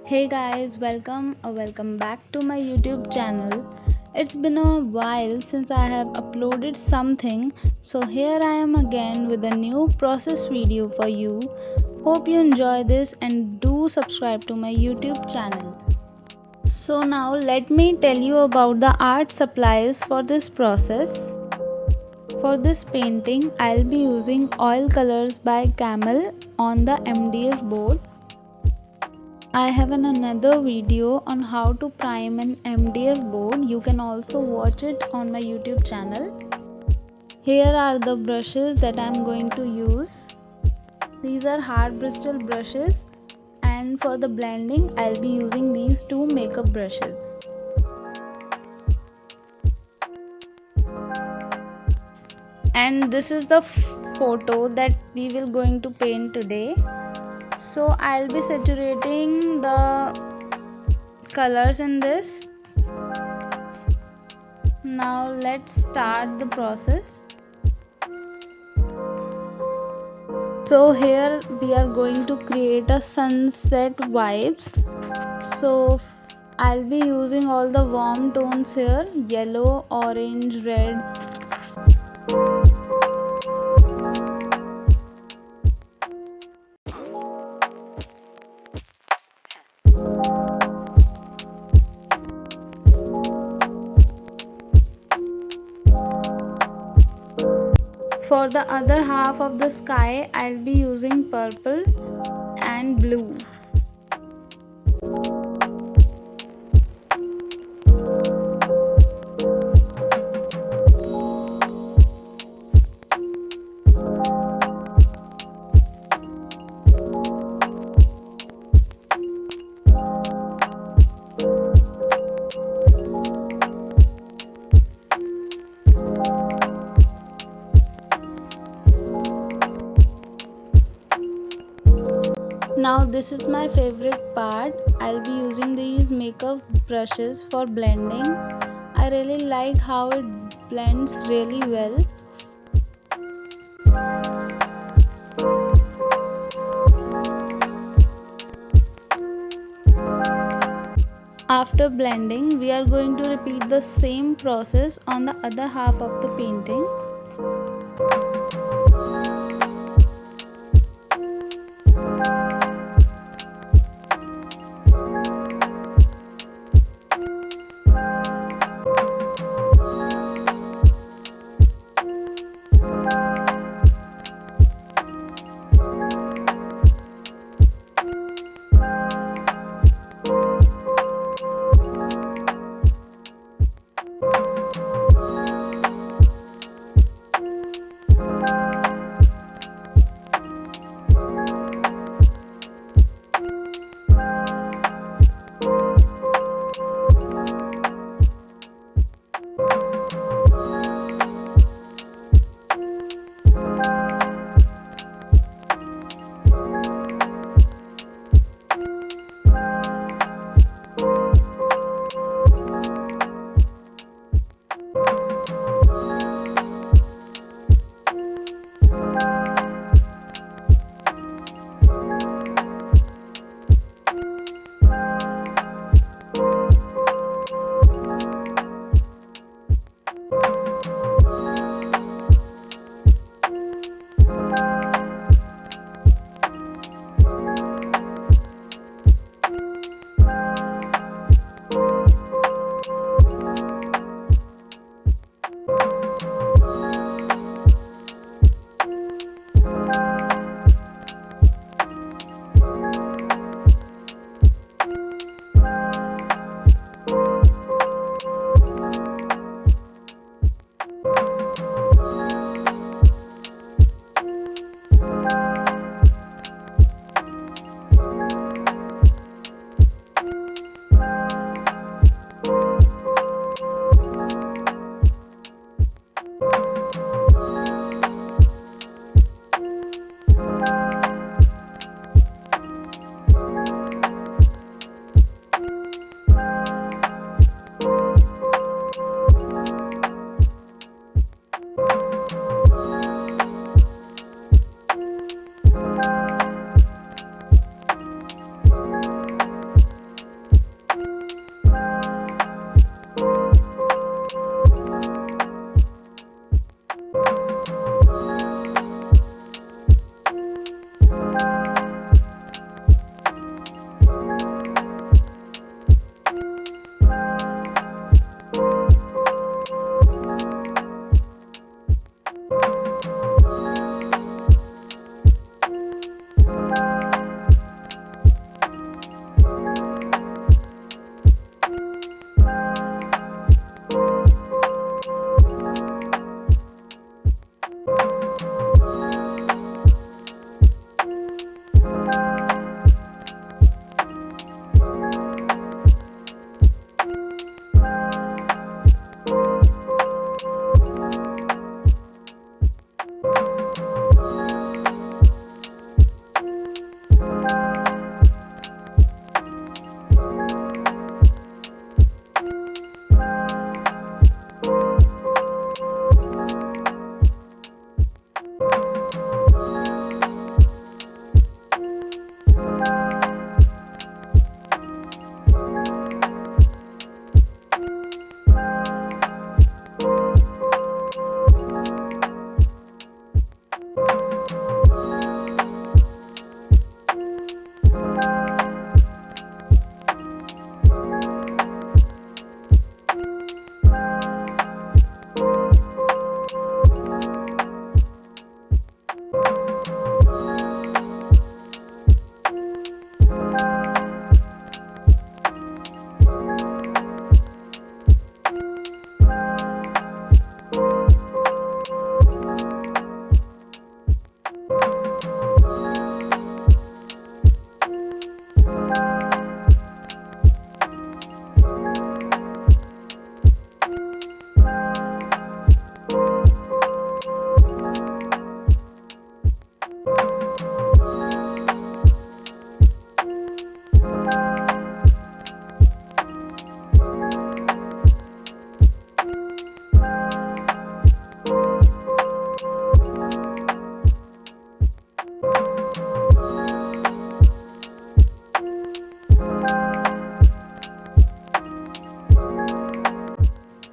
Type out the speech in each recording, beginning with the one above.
Hey guys, welcome back to my YouTube channel. It's been a while since I have uploaded something, so here I am again with a new process video for you. Hope you enjoy this and do subscribe to my YouTube channel. So now let me tell you about the art supplies for this process. For this painting, I'll be using oil colors by Camel on the MDF board. I have another video on how to prime an MDF board. You can also watch it on my YouTube channel. Here are the brushes that I am going to use. These are hard bristle brushes, and for the blending I'll be using these two makeup brushes. And this is the photo that we will going to paint today. So I'll be saturating the colors in this. Now let's start the process. So here we are going to create a sunset vibes. So I'll be using all the warm tones here: yellow, orange, red. For the other half of the sky, I'll be using purple and blue. Now this is my favorite part. I'll be using these makeup brushes for blending. I really like how it blends really well. After blending, we are going to repeat the same process on the other half of the painting.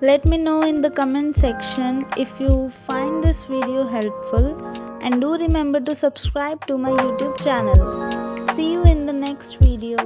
Let me know in the comment section if you find this video helpful, and do remember to subscribe to my YouTube channel. See you in the next video.